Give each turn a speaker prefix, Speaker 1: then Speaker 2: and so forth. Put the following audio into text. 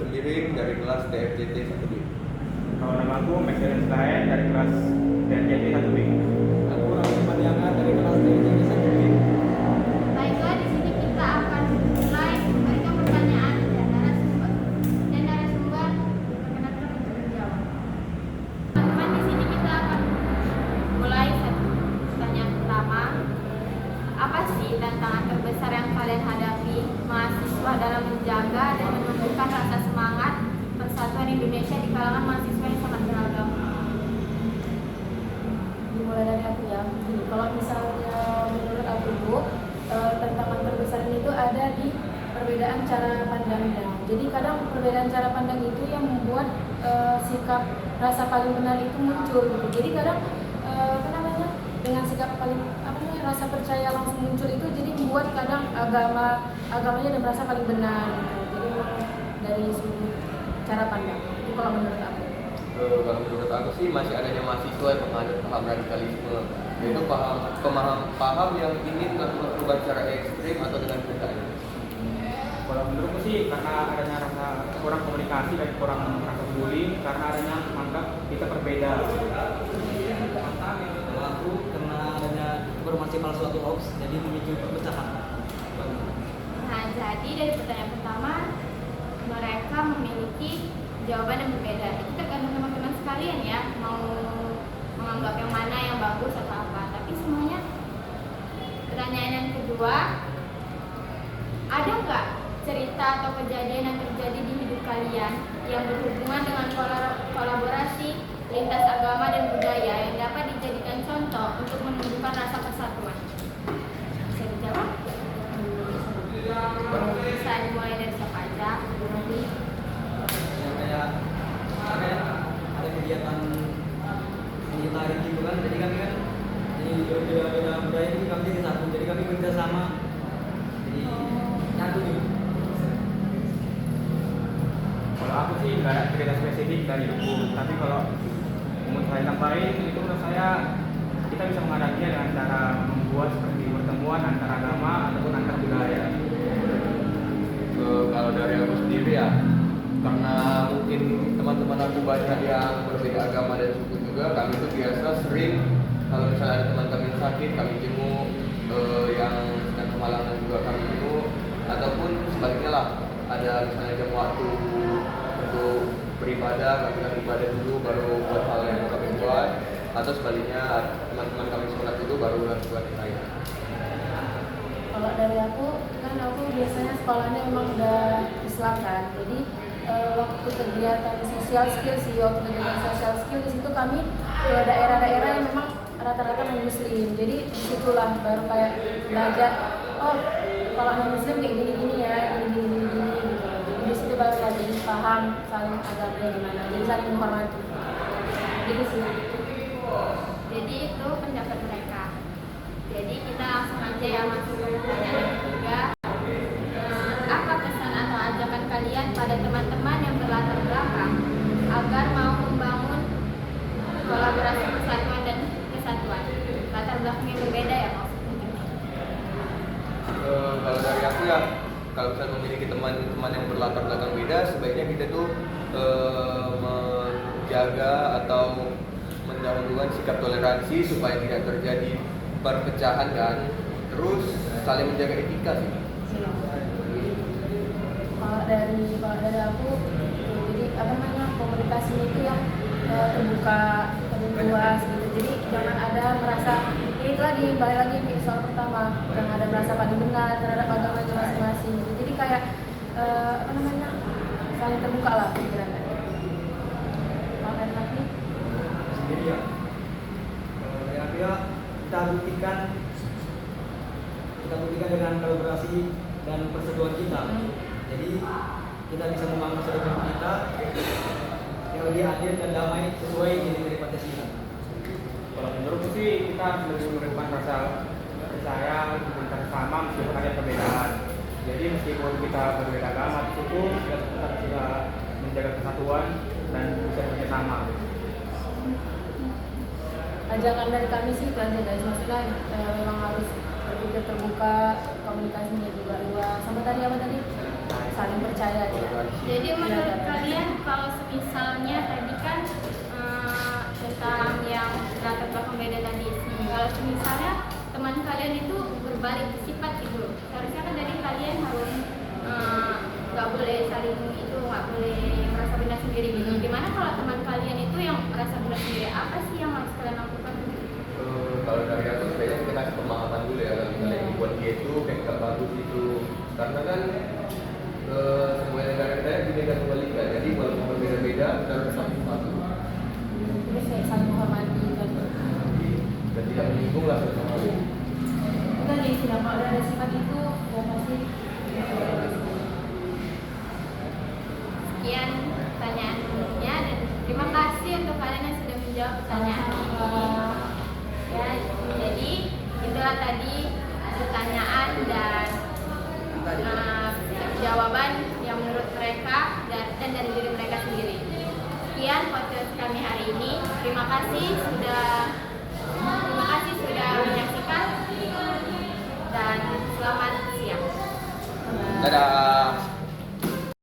Speaker 1: sendiri dari kelas TFJT 1B.
Speaker 2: Kalau nama aku Maxwell Slaen dari kelas TFJT 1B.
Speaker 3: Aku Raffi Madiana dari kelas TFJT 1B.
Speaker 4: Baiklah, di sini kita akan mulai memberikan pertanyaan dan narasumber. Perkenankan untuk menjawab. Teman-teman, di sini kita akan mulai satu pertanyaan pertama. Apa sih tantangan terbesar yang kalian hadapi mahasiswa dalam menjaga dan menumbuhkan rasa semangat persatuan Indonesia di kalangan mahasiswa yang sangat beragam?
Speaker 5: Dimulai dari aku ya. Jadi, kalau misalnya menurut aku Bu, tantangan terbesar ini tuh ada di perbedaan cara pandangnya. Jadi kadang perbedaan cara pandang itu yang membuat sikap rasa paling benar itu muncul gitu. Jadi kadang dengan sikap paling rasa percaya langsung muncul itu jadi membuat kadang agamanya dan merasa paling benar gitu. Jadi memang dari sudut cara pandang itu kalau menurut aku.
Speaker 1: Kalau menurut aku sih masih adanya mahasiswa yang menganut paham radikalisme, yaitu paham yang ingin melakukan perubahan secara ekstrim atau dengan berbeda.
Speaker 2: Kalau menurutku sih karena adanya rasa kurang komunikasi dan kurang rasa peduli, karena adanya menganggap kita berbeda.
Speaker 3: Kalau aku karena adanya informasi palsu atau hoax, jadi memicu perpecahan.
Speaker 4: Nah, jadi dari pertanyaan pertama, mereka memiliki jawaban yang berbeda. Itu tergantung teman-teman sekalian ya, mau menganggap yang mana yang bagus atau apa. Tapi semuanya. Pertanyaan yang kedua, ada nggak cerita atau kejadian yang terjadi di hidup kalian yang berhubungan dengan kolaborasi lintas agama dan budaya yang dapat dijadikan contoh untuk menumbuhkan rasa persatuan? Bisa dijawab? Bisa dimulai dari siapa aja?
Speaker 3: Kayak ada kegiatan militer gitu kan, jadi kami kan jadi berbeda-beda budaya ini kami jadi satu, jadi kami bekerja sama, jadi nyatu gitu.
Speaker 2: Kalau aku sih nggak ada cerita spesifik dari hidupku, tapi kalau umum saya tambahin itu menurut saya kita bisa menghadapinya dengan cara membuat seperti pertemuan antara agama ataupun antar budaya.
Speaker 1: Kalau dari aku sendiri ya, karena mungkin teman-teman aku banyak yang berbeda agama dan suku juga, kami tuh biasa sering kalau misalnya ada teman kami yang sakit, kami jenguk, yang sedang kemalangan juga kami jenguk, ataupun sebaliknya lah, ada misalnya jam waktu untuk beribadah, kami akan ibadah dulu baru buat hal yang kami buat, atau sebaliknya teman-teman kami sholat dulu baru buat yang lain.
Speaker 5: Kalau dari aku kan aku biasanya sekolahnya memang udah Islam kan, jadi waktu kegiatan sosial skill di situ kami ke daerah-daerah yang memang rata-rata non muslim, jadi disitulah baru kayak belajar kalau non muslim kayak gini ya, gini gitu. Jadi di situ baru lagi paham saling agamanya gimana, jadi saling menghormati. Jadi sih.
Speaker 4: Jadi itu pendapat mereka. Jadi kita langsung aja ya masuk ke pertanyaan yang ketiga. Apa pesan atau ajakan kalian pada teman-teman yang berlatar belakang agar mau membangun kolaborasi persatuan dan kesatuan? Latar belakang yang berbeda ya maksudnya.
Speaker 1: Kalau dari aku ya, kalau kita memiliki teman-teman yang berlatar belakang beda, sebaiknya kita tuh menjaga atau mendahulukan sikap toleransi supaya tidak terjadi perpecahan dan terus saling menjaga etika sih.
Speaker 5: Kalau dari aku, jadi komunikasi itu yang terbuka, luas gitu. Jadi jangan ada merasa itu lagi balik lagi ke soal pertama, jangan ada merasa paling benar terhadap agamanya masing-masing gitu. Jadi kayak saling terbuka lah pikirannya. Kalau dari aku
Speaker 3: Sendiri ya. Dari aku ya kita buktikan dengan kolaborasi dan persatuan kita. Jadi kita bisa membangun masa depan kita yang lebih adil dan damai sesuai nilai-nilai Pancasila.
Speaker 2: Kalau menurutku sih kita harus lebih memberikan rasa percaya untuk kita sama meskipun ada perbedaan. Jadi meskipun kita berbeda agama, suku, kita tetap bisa menjaga kesatuan dan bisa bekerjasama.
Speaker 5: ajakan dari kami sih itu aja guys, maksudnya memang harus berpikir terbuka, komunikasinya juga luas. Sama tadi apa tadi? saling percaya ya.
Speaker 4: Jadi menurut
Speaker 5: Ya,
Speaker 4: kalian kalau misalnya tadi kan tentang yang latar belakang beda tadi, kalau misalnya teman kalian itu berbalik sifat gitu, seharusnya kan dari kalian harus nggak boleh saling itu, nggak boleh merasa benar sendiri gitu. Gimana kalau teman kalian itu yang merasa benar sendiri, apa sih yang harus kalian lakukan?
Speaker 1: Kalau dari aku sebenarnya kita kasih pemahaman dulu ya, kalau misalnya ini buat dia itu kayak nggak bagus itu, karena kan semua negara kita bineka tunggal ika, jadi walaupun berbeda-beda kita harus satu
Speaker 5: terus ya saling menghormati
Speaker 1: dan tidak menyinggung lah sama lain.
Speaker 5: bukan ya istilah kalau ada sifat itu ya pasti
Speaker 4: Sekian pertanyaannya dan terima kasih untuk kalian yang sudah menjawab pertanyaan ini. Ya, jadi itulah tadi pertanyaan dan jawaban yang menurut mereka dan dari diri mereka sendiri. Sekian podcast kami hari ini. Terima kasih sudah